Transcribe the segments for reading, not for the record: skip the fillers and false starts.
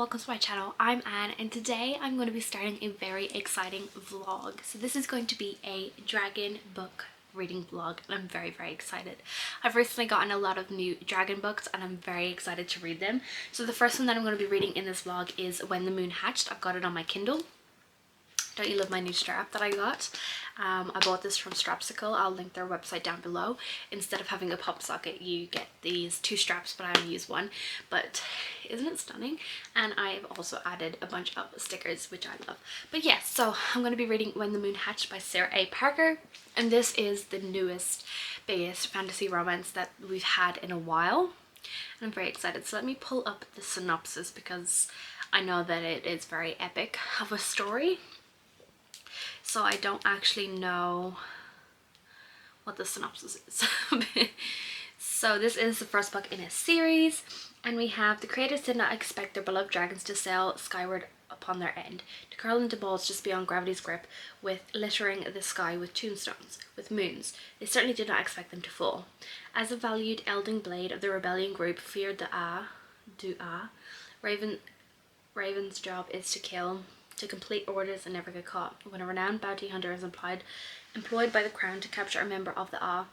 welcome to my channel. I'm Anne and today I'm going to be starting a very exciting vlog. So this is going to be a dragon book reading vlog and I'm very excited. I've recently gotten a lot of new dragon books and I'm very excited to read them. So the first one that I'm going to be reading in this vlog is When the Moon Hatched. I've got it on my Kindle. Don't you love my new strap that I got? I bought this from Strapsicle. I'll link their website down below. Instead of having a pop socket, you get these two straps, but I only use one. But isn't it stunning? And I've also added a bunch of stickers, which I love. But yes, so I'm going to be reading When the Moon Hatched by Sarah A. Parker. And this is the newest, biggest fantasy romance that we've had in a while. And I'm very excited. So let me pull up the synopsis because I know that it is very epic of a story. So I don't actually know what the synopsis is. So this is the first book in a series, and we have the creators did not expect their beloved dragons to sail skyward upon their end, to curl into balls just beyond gravity's grip, with littering the sky with tombstones, with moons. They certainly did not expect them to fall. As a valued elding blade of the rebellion group feared the Raven's job is to kill, to complete orders and never get caught. When a renowned bounty hunter is employed by the crown to capture a member of the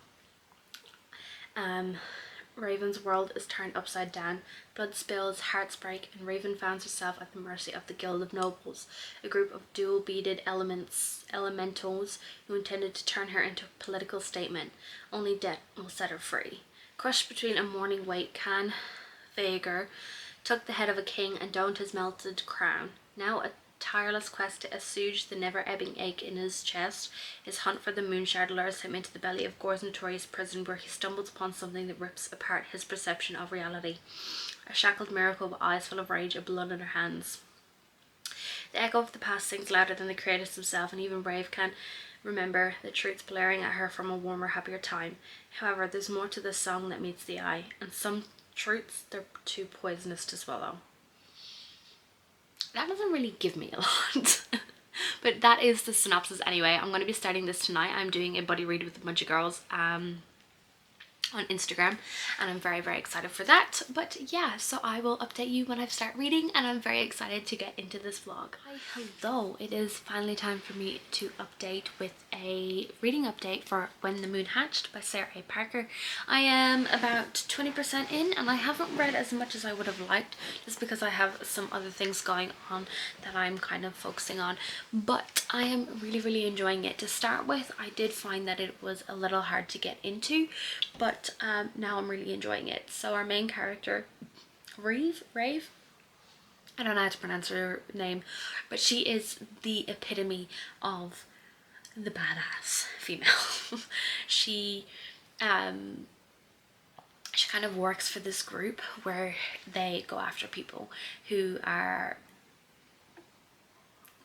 Raven's world is turned upside down. Blood spills, hearts break, and Raven finds herself at the mercy of the Guild of Nobles, a group of dual-beaded elementals who intended to turn her into a political statement. Only death will set her free. Crushed between a morning weight, Can Vaeger took the head of a king and donned his melted crown. Now a tireless quest to assuage the never-ebbing ache in his chest, his hunt for the Moonshard lures him into the belly of Gor's notorious prison, where he stumbles upon something that rips apart his perception of reality. A shackled miracle with eyes full of rage and blood in her hands. The echo of the past sings louder than the creators themselves, and even Brave can remember the truths blaring at her from a warmer, happier time. However, there's more to this song that meets the eye, and some truths, they're too poisonous to swallow. That doesn't really give me a lot. But that is the synopsis anyway. I'm going to be starting this tonight. I'm doing a buddy read with a bunch of girls on Instagram, and I'm very excited for that. But yeah, so I will update you when I start reading, and I'm very excited to get into this vlog. Hi, hello, it is finally time for me to update with a reading update for When the Moon Hatched by Sarah A. Parker. I am about 20% in, and I haven't read as much as I would have liked just because I have some other things going on that I'm kind of focusing on, but I am really enjoying it. To start with, I did find that it was a little hard to get into, but now I'm really enjoying it. So our main character, Rave, I don't know how to pronounce her name, but she is the epitome of the badass female. She kind of works for this group where they go after people who are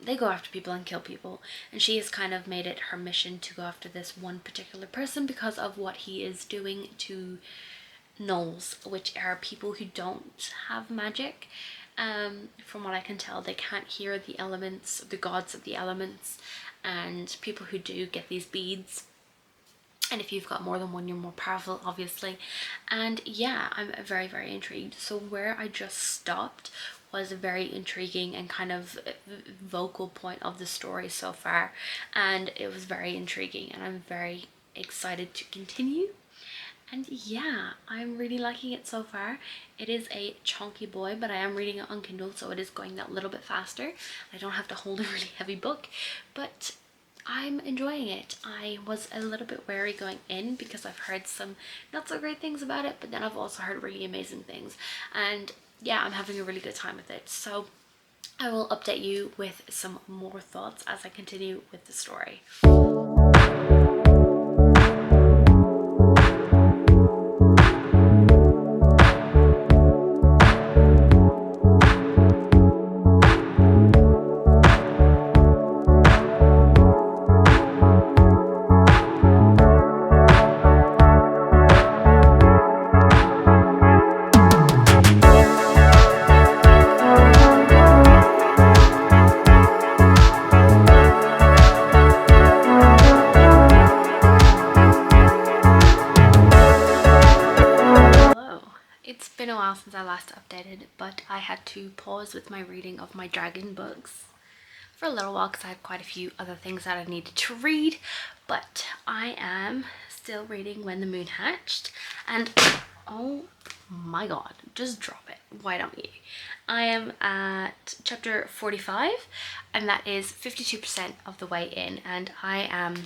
and kill people, and she has kind of made it her mission to go after this one particular person because of what he is doing to gnolls, which are people who don't have magic. From what I can tell, they can't hear the elements, the gods of the elements, and people who do get these beads. And if you've got more than one, you're more powerful, obviously. And yeah, I'm very intrigued. So where I just stopped was a very intriguing and kind of vocal point of the story so far, and it was very intriguing, and I'm very excited to continue. And yeah, I'm really liking it so far. It is a chunky boy, but I am reading it on Kindle, so it is going that little bit faster. I don't have to hold a really heavy book, but I'm enjoying it. I was a little bit wary going in because I've heard some not so great things about it, but then I've also heard really amazing things, and yeah, I'm having a really good time with it. So I will update you with some more thoughts as I continue with the story. been a while since I last updated, but I had to pause with my reading of my dragon books for a little while because I had quite a few other things that I needed to read. But I am still reading When the Moon Hatched, and oh my god, just drop it, why don't you? I am at chapter 45 and that is 52% of the way in, and I am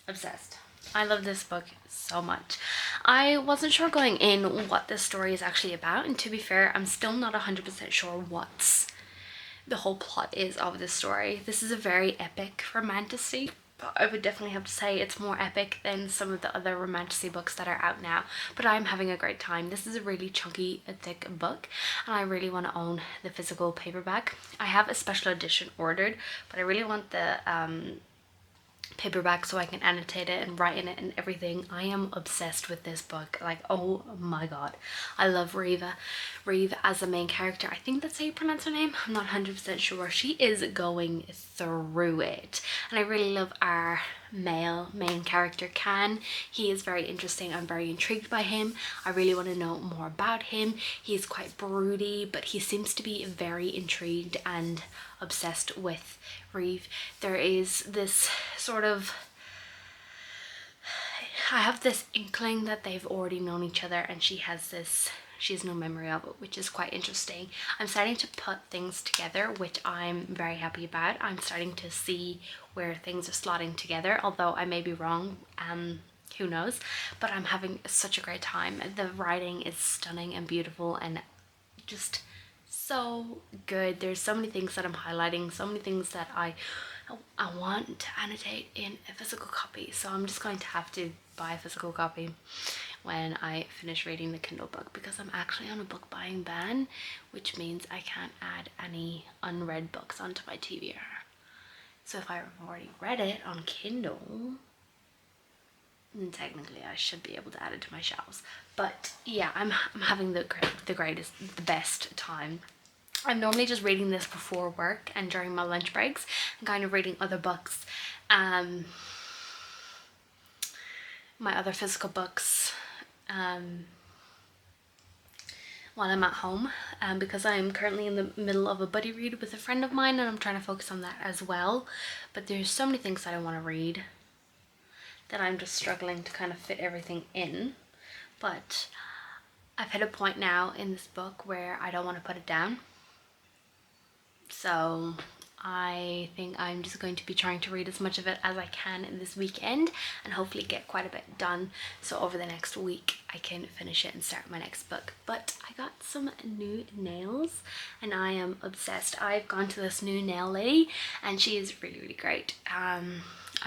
obsessed. I love this book so much. I wasn't sure going in what this story is actually about, and to be fair, I'm still not 100% sure what's the whole plot is of this story. This is a very epic romantasy, but I would definitely have to say it's more epic than some of the other romantasy books that are out now. But I'm having a great time. This is a really chunky, thick book, and I really want to own the physical paperback. I have a special edition ordered, but I really want the paperback so I can annotate it and write in it and everything. I am obsessed with this book. Like, oh my god, I love Reeve as the main character. I think that's how you pronounce her name, I'm not 100% sure. She is going through it, and I really love our male main character, Can. He is very interesting. I'm very intrigued by him. I really want to know more about him. He's quite broody, but he seems to be very intrigued and obsessed with Reeve. There is this sort of, I have this inkling that they've already known each other, and she has no memory of it, which is quite interesting. I'm starting to put things together, which I'm very happy about. I'm starting to see where things are slotting together, although I may be wrong, who knows, but I'm having such a great time. The writing is stunning and beautiful and just so good. There's so many things that I'm highlighting, so many things that I want to annotate in a physical copy, so I'm just going to have to buy a physical copy when I finish reading the Kindle book, because I'm actually on a book buying ban, which means I can't add any unread books onto my TBR. So if I've already read it on Kindle, then technically I should be able to add it to my shelves. But yeah, I'm having the best time. I'm normally just reading this before work and during my lunch breaks, and kind of reading other books, my other physical books, while I'm at home, because I'm currently in the middle of a buddy read with a friend of mine, and I'm trying to focus on that as well. But there's so many things that I want to read that I'm just struggling to kind of fit everything in. But I've hit a point now in this book where I don't want to put it down, so I think I'm just going to be trying to read as much of it as I can in this weekend, and hopefully get quite a bit done, so over the next week I can finish it and start my next book. But I got some new nails and I am obsessed. I've gone to this new nail lady and she is really great. I'm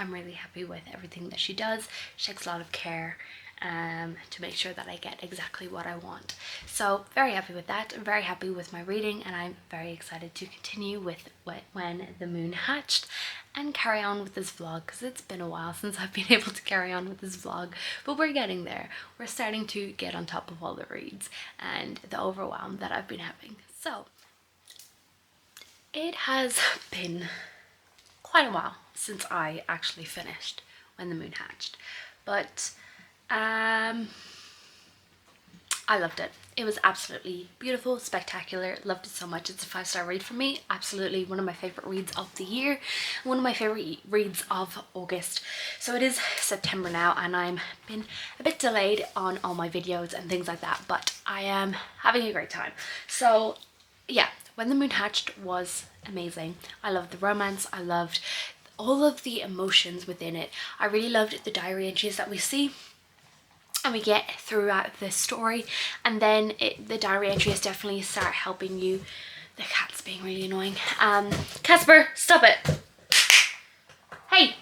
really happy with everything that she does. She takes a lot of care to make sure that I get exactly what I want. So very happy with that. I'm very happy with my reading, and I'm very excited to continue with When the Moon Hatched and carry on with this vlog, because it's been a while since I've been able to carry on with this vlog, but we're getting there. We're starting to get on top of all the reads and the overwhelm that I've been having. So it has been quite a while since I actually finished When the Moon Hatched, but I loved it. It was absolutely beautiful, spectacular, loved it so much. It's a 5-star read for me. Absolutely one of my favorite reads of the year, one of my favorite reads of August. So it is September now, and I'm been a bit delayed on all my videos and things like that, but I am having a great time. So yeah, When the Moon Hatched was amazing. I loved the romance. I loved all of the emotions within it. I really loved the diary entries that we see and we get throughout the story, and then the diary entries definitely start helping you. The cat's being really annoying. Casper, stop it. Hey.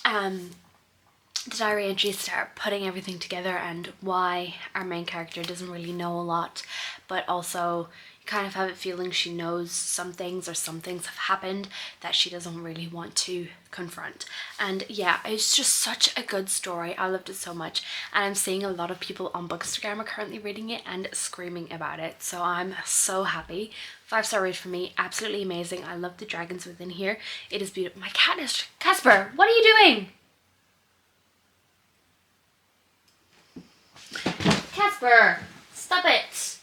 The diary entries start putting everything together, and why our main character doesn't really know a lot, but also you kind of have a feeling she knows some things, or some things have happened that she doesn't really want to confront. And yeah, it's just such a good story. I loved it so much, and I'm seeing a lot of people on Bookstagram are currently reading it and screaming about it, so I'm so happy. 5-star read for me. Absolutely amazing. I love the dragons within here. It is beautiful. My cat is... Casper, what are you doing? Jasper, stop it.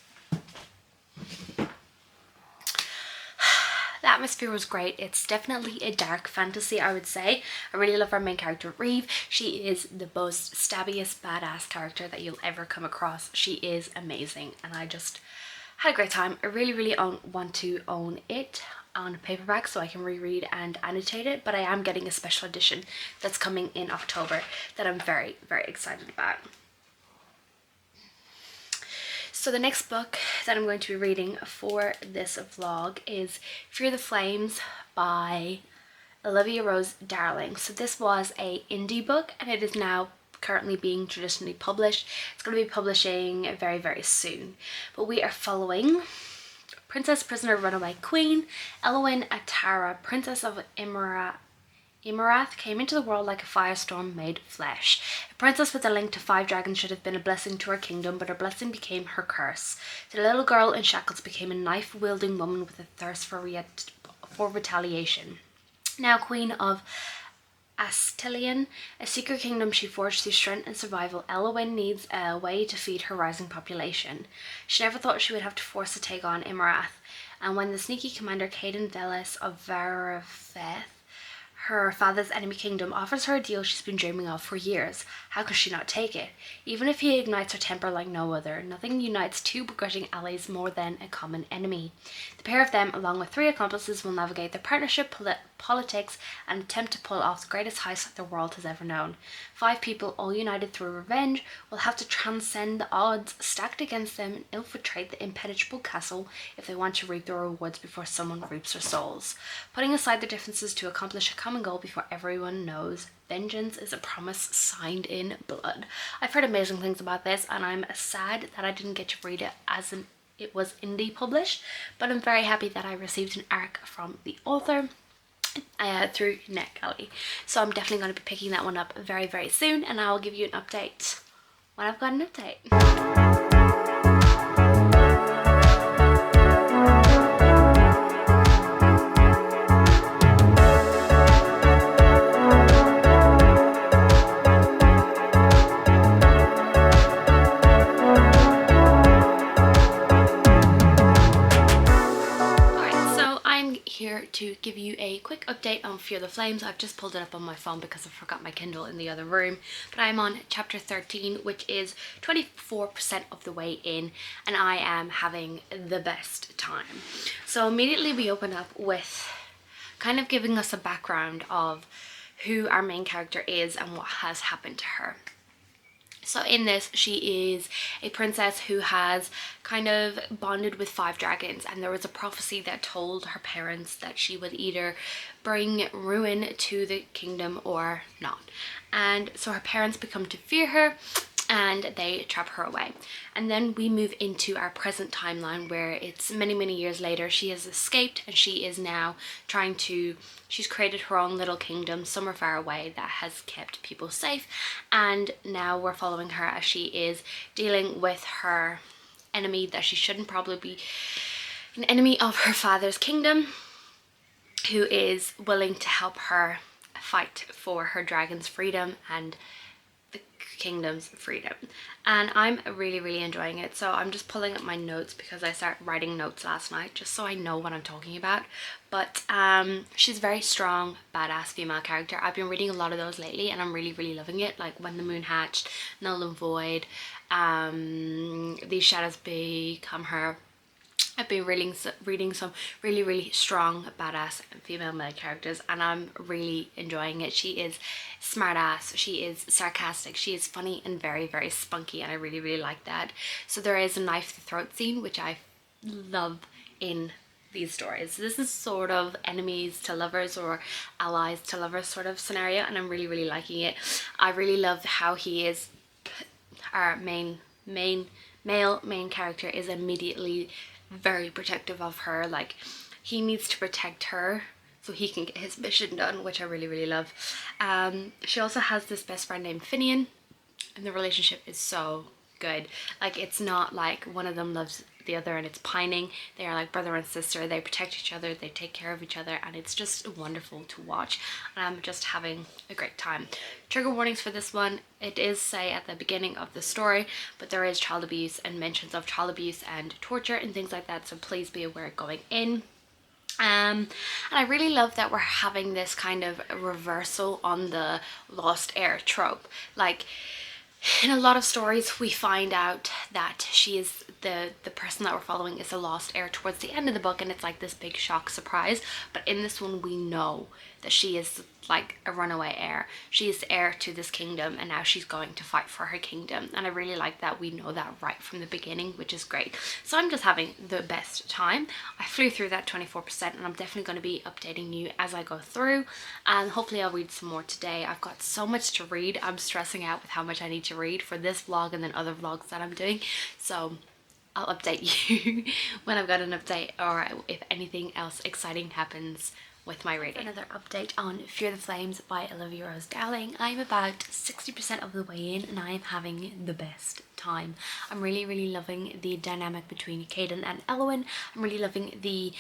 The atmosphere was great. It's definitely a dark fantasy, I would say. I really love our main character, Reeve. She is the most stabbiest badass character that you'll ever come across. She is amazing, and I just had a great time. I really want to own it on paperback so I can reread and annotate it, but I am getting a special edition that's coming in October that I'm very excited about. So the next book that I'm going to be reading for this vlog is Fear the Flames by Olivia Rose Darling. So this was a indie book, and it is now currently being traditionally published. It's going to be publishing very soon. But we are following Princess, Prisoner, Runaway Queen, Elwyn Atara, Princess of Imarath, came into the world like a firestorm made flesh. A princess with a link to 5 dragons should have been a blessing to her kingdom, but her blessing became her curse. The little girl in shackles became a knife-wielding woman with a thirst for retaliation. Now queen of Astelion, a secret kingdom she forged through strength and survival, Elwyn needs a way to feed her rising population. She never thought she would have to force to take on Imarath, and when the sneaky commander Caden Velis of Varafeth, her father's enemy kingdom, offers her a deal she's been dreaming of for years, how could she not take it? Even if he ignites her temper like no other, nothing unites 2 begrudging allies more than a common enemy. The pair of them, along with 3 accomplices, will navigate their partnership, politics, and attempt to pull off the greatest heist the world has ever known. 5 people, all united through revenge, will have to transcend the odds stacked against them and infiltrate the impenetrable castle if they want to reap the rewards before someone reaps their souls. Putting aside their differences to accomplish a common goal before everyone knows, vengeance is a promise signed in blood. I've heard amazing things about this, and I'm sad that I didn't get to read it as it was indie published, but I'm very happy that I received an ARC from the author through NetGalley. So I'm definitely going to be picking that one up very soon, and I'll give you an update when I've got an update. To give you a quick update on Fear the Flames. I've just pulled it up on my phone because I forgot my Kindle in the other room, but I'm on chapter 13, which is 24% of the way in, and I am having the best time. So immediately we open up with kind of giving us a background of who our main character is and what has happened to her. So in this, she is a princess who has kind of bonded with 5 dragons, and there was a prophecy that told her parents that she would either bring ruin to the kingdom or not. And so her parents become to fear her, and they trap her away. And then we move into our present timeline where it's many years later. She has escaped, and she is now she's created her own little kingdom somewhere far away that has kept people safe, and now we're following her as she is dealing with her enemy that she shouldn't probably be, an enemy of her father's kingdom, who is willing to help her fight for her dragon's freedom and the kingdom's freedom. And I'm really enjoying it. So I'm just pulling up my notes because I started writing notes last night just so I know what I'm talking about. But she's a very strong, badass female character. I've been reading a lot of those lately, and I'm really loving it. Like When the Moon Hatched, Null and Void, These Shadows Become Her. I've been reading some really strong, badass female male characters, and I'm really enjoying it. She is smart ass, she is sarcastic, she is funny and very spunky, and I really like that. So there is a knife to the throat scene, which I love in these stories. This is sort of enemies to lovers or allies to lovers sort of scenario, and I'm really liking it. I really love how he is, our male main character is immediately very protective of her. Like, he needs to protect her so he can get his mission done, which I really love. She also has this best friend named Finian, and the relationship is so good. Like, it's not like one of them loves the other, and it's Pining. They are like brother and sister. They protect each other, they take care of each other, and it's just wonderful to watch, and I'm just having a great time. Trigger warnings for this one. It is say at the beginning of the story, but there is child abuse and mentions of child abuse and torture and things like that, so please be aware going in. And I really love that we're having this kind of reversal on the lost heir trope. Like, in a lot of stories we find out that she is the person that we're following is a lost heir towards the end of the book, and it's like this big shock surprise. But in this one we know that she is like a runaway heir. She is the heir to this kingdom, and now she's going to fight for her kingdom, and I really like that we know that right from the beginning, which is great. So I'm just having the best time. I flew through that 24%, and I'm definitely going to be updating you as I go through, and hopefully I'll read some more today. I've got so much to read. I'm stressing out with how much I need to read for this vlog and then other vlogs that I'm doing, so I'll update you when I've got an update, or if anything else exciting happens with my reading. Another update on Fear the Flames by Olivia Rose Dowling. I'm about 60% of the way in, and I am having the best time. I'm really loving the dynamic between Caden and Elwyn. I'm really loving the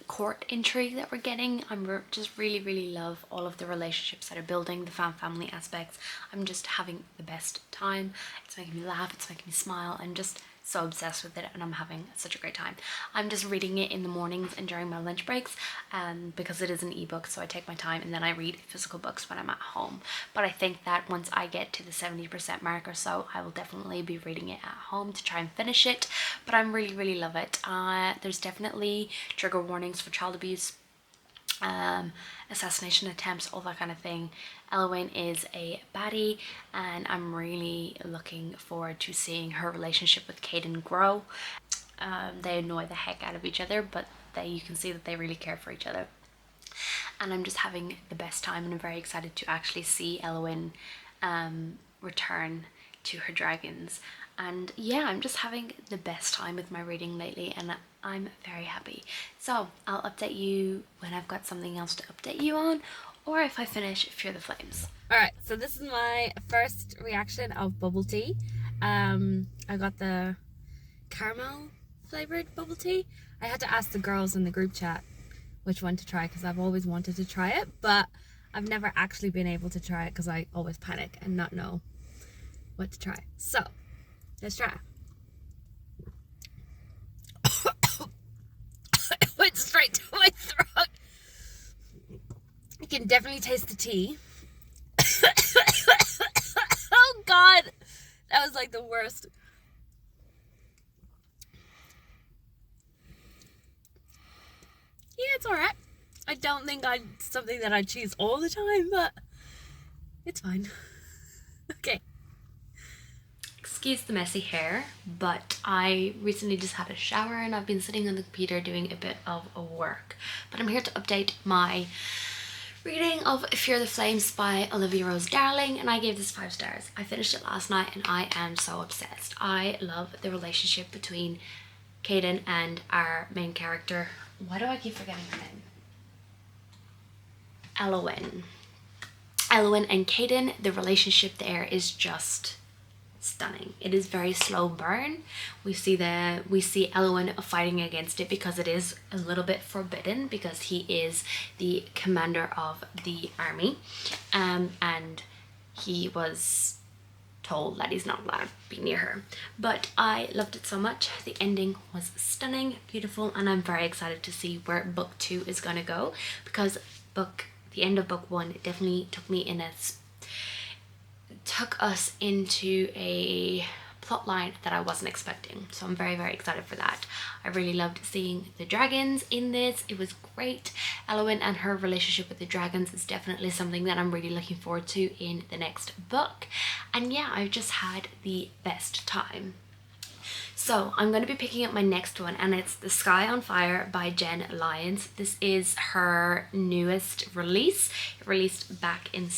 court intrigue that we're getting. I'm just really love all of the relationships that are building, the family aspects. I'm just having the best time. It's making me laugh, it's making me smile. I'm just so obsessed with it, and I'm having such a great time. I'm just reading it in the mornings and during my lunch breaks, because it is an ebook, so I take my time, and then I read physical books when I'm at home. But I think that once I get to the 70% mark or so, I will definitely be reading it at home to try and finish it. But I'm really love it. There's definitely trigger warnings for child abuse, assassination attempts, all that kind of thing. Elwyn is a baddie, and I'm really looking forward to seeing her relationship with Caden grow. They annoy the heck out of each other, but you can see that they really care for each other. And I'm just having the best time, and I'm very excited to actually see Elwyn return to her dragons. And yeah, I'm just having the best time with my reading lately, and I'm very happy. So I'll update you when I've got something else to update you on, or if I finish Fear the Flames. Alright, so this is my first reaction of bubble tea. I got the caramel flavoured bubble tea. I had to ask the girls in the group chat which one to try, because I've always wanted to try it, but I've never actually been able to try it because I always panic and not know what to try. So, let's try. It went straight to my throat. You can definitely taste the tea. Oh god, that was like the worst. Yeah, it's alright. I don't think something that I'd choose all the time, but it's fine. Okay. Excuse the messy hair, but I recently just had a shower, and I've been sitting on the computer doing a bit of work. But I'm here to update my reading of Fear the Flames by Olivia Rose Dowling, and I gave this 5 stars. I finished it last night, and I am so obsessed. I love the relationship between Caden and our main character. Why do I keep forgetting her name? Elwyn. Elwyn and Caden, the relationship there is just stunning. It is very slow burn. We see Elwyn fighting against it because it is a little bit forbidden, because he is the commander of the army, and he was told that he's not allowed to be near her. But I loved it so much. The ending was stunning, beautiful, and I'm very excited to see where book 2 is going to go, because the end of book 1 definitely took us into a plot line that I wasn't expecting. So I'm very excited for that. I really loved seeing the dragons in this. It was great. Elwyn and her relationship with the dragons is definitely something that I'm really looking forward to in the next book. And yeah, I've just had the best time. So I'm going to be picking up my next one, and it's The Sky on Fire by Jen Lyons. This is her newest release. It released back in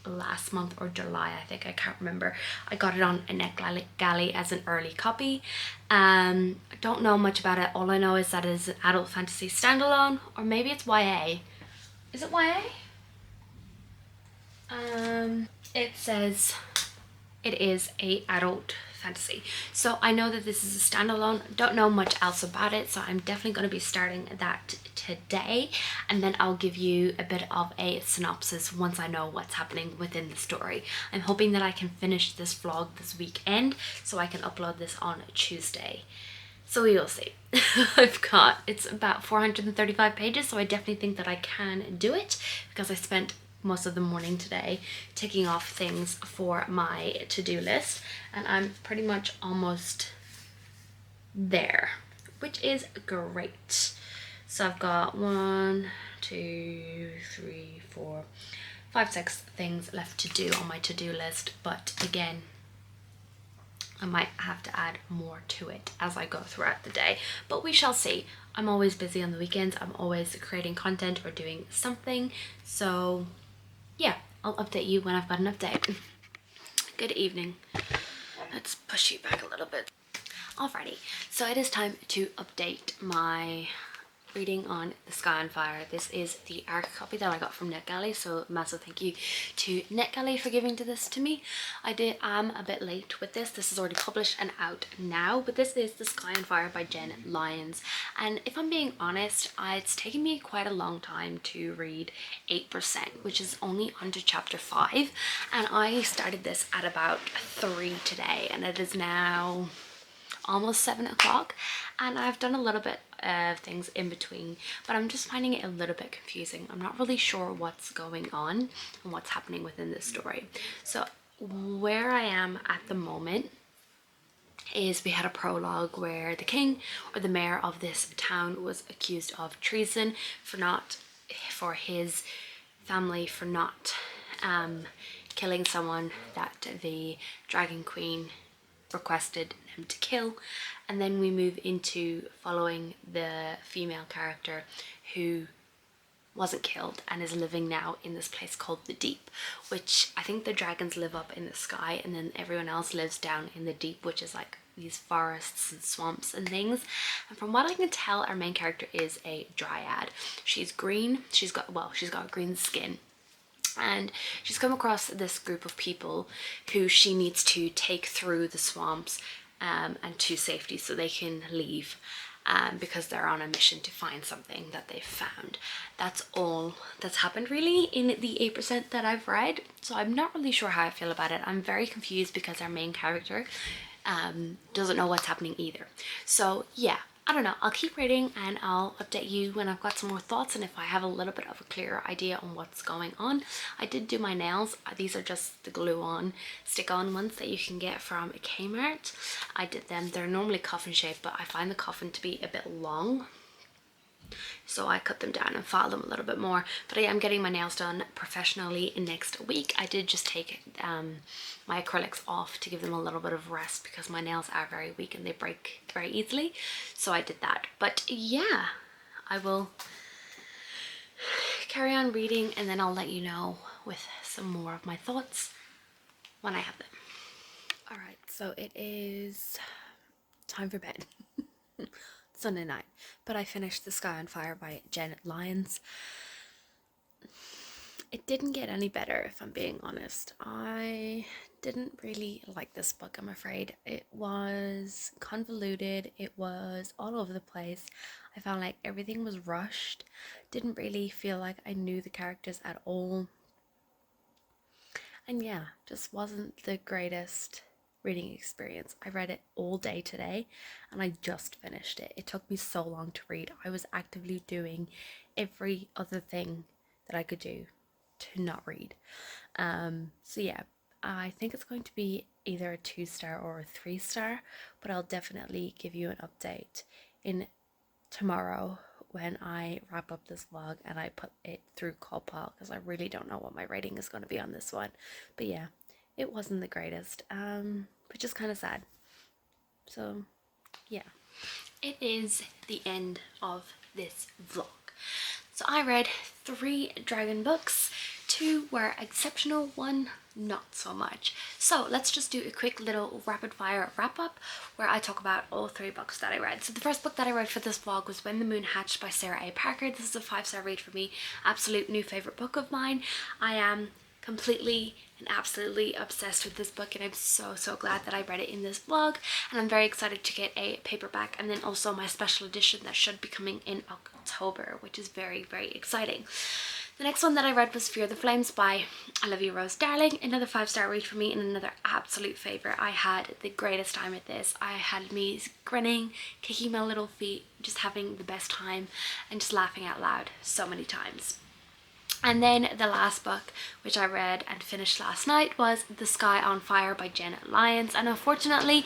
last month or July, I think. I can't remember. I got it on a NetGalley as an early copy. I don't know much about it. All I know is that it is an adult fantasy standalone, or maybe it's YA. Is it YA? It says it is a adult fantasy. So I know that this is a standalone, don't know much else about it, so I'm definitely going to be starting that today, and then I'll give you a bit of a synopsis once I know what's happening within the story. I'm hoping that I can finish this vlog this weekend so I can upload this on Tuesday. So we will see. It's about 435 pages, so I definitely think that I can do it because I spent most of the morning today ticking off things for my to-do list, and I'm pretty much almost there, which is great. So I've got 1, 2, 3, 4, 5, 6 things left to do on my to-do list, but again, I might have to add more to it as I go throughout the day, but we shall see. I'm always busy on the weekends. I'm always creating content or doing something, so yeah, I'll update you when I've got an update. Good evening. Let's push you back a little bit. Alrighty, so it is time to update my reading on The Sky on Fire. This is the ARC copy that I got from NetGalley, so massive thank you to NetGalley for giving this to me. I'm a bit late with this. This is already published and out now, but this is The Sky on Fire by Jen Lyons, and if I'm being honest, it's taken me quite a long time to read 8%, which is only onto chapter 5, and I started this at about 3 today, and it is now almost 7 o'clock, and I've done a little bit of things in between, but I'm just finding it a little bit confusing. I'm not really sure what's going on and what's happening within this story. So where I am at the moment is we had a prologue where the king or the mayor of this town was accused of treason for his family for not killing someone that the Dragon Queen requested them to kill, and then we move into following the female character who wasn't killed and is living now in this place called the Deep, which I think the dragons live up in the sky and then everyone else lives down in the deep, which is like these forests and swamps and things. And from what I can tell, our main character is a dryad. She's green, she's got green skin, and she's come across this group of people who she needs to take through the swamps and to safety so they can leave, because they're on a mission to find something that they've found. That's all that's happened really in the 8% that I've read, so I'm not really sure how I feel about it. I'm very confused because our main character doesn't know what's happening either. So yeah, I don't know, I'll keep reading and I'll update you when I've got some more thoughts and if I have a little bit of a clearer idea on what's going on. I did do my nails. These are just the glue-on, stick-on ones that you can get from Kmart. I did them. They're normally coffin shaped, but I find the coffin to be a bit long, so I cut them down and filed them a little bit more. But I am getting my nails done professionally next week. I did just take my acrylics off to give them a little bit of rest because my nails are very weak and they break very easily, so I did that. But yeah, I will carry on reading and then I'll let you know with some more of my thoughts when I have them. Alright, so it is time for bed. Sunday night, but I finished The Sky on Fire by Jen Lyons. It didn't get any better, if I'm being honest. I didn't really like this book, I'm afraid. It was convoluted, it was all over the place. I found like everything was rushed. Didn't really feel like I knew the characters at all. And yeah, just wasn't the greatest reading experience. I read it all day today and I just finished it. It took me so long to read. I was actively doing every other thing that I could do to not read. So yeah, I think it's going to be either a 2-star or a 3-star, but I'll definitely give you an update in tomorrow when I wrap up this vlog and I put it through ColourPop, because I really don't know what my rating is going to be on this one. But yeah, it wasn't the greatest, which is kind of sad. So yeah, it is the end of this vlog. So I read 3 dragon books. 2 were exceptional, 1 not so much. So let's just do a quick little rapid fire wrap up where I talk about all 3 books that I read. So the first book that I read for this vlog was When the Moon Hatched by Sarah A. Parker. This is a 5-star read for me. Absolute new favorite book of mine. I am completely and absolutely obsessed with this book, and I'm so glad that I read it in this vlog, and I'm very excited to get a paperback and then also my special edition that should be coming in October, which is very exciting. The next one that I read was Fear the Flames by Olivia Rose Darling. Another 5-star read for me and another absolute favourite. I had the greatest time with this. I had me grinning, kicking my little feet, just having the best time and just laughing out loud so many times. And then the last book, which I read and finished last night, was The Sky on Fire by Janet Lyons. And unfortunately,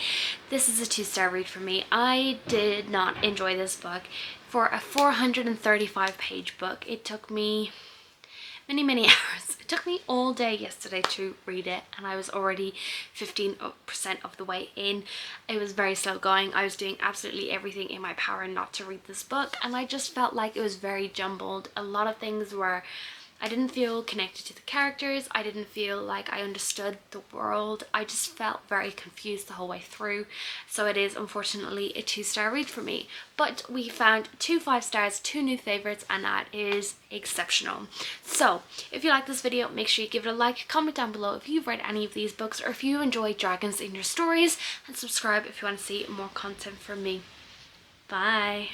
this is a 2-star read for me. I did not enjoy this book. For a 435 page book, it took me many hours. It took me all day yesterday to read it, and I was already 15% of the way in. It was very slow going. I was doing absolutely everything in my power not to read this book, and I just felt like it was very jumbled. A lot of things were, I didn't feel connected to the characters. I didn't feel like I understood the world. I just felt very confused the whole way through. So it is unfortunately a 2-star read for me. But we found 2 5 stars, 2 new favorites, and that is exceptional. So if you like this video, make sure you give it a like, comment down below if you've read any of these books or if you enjoy dragons in your stories, and subscribe if you want to see more content from me. Bye.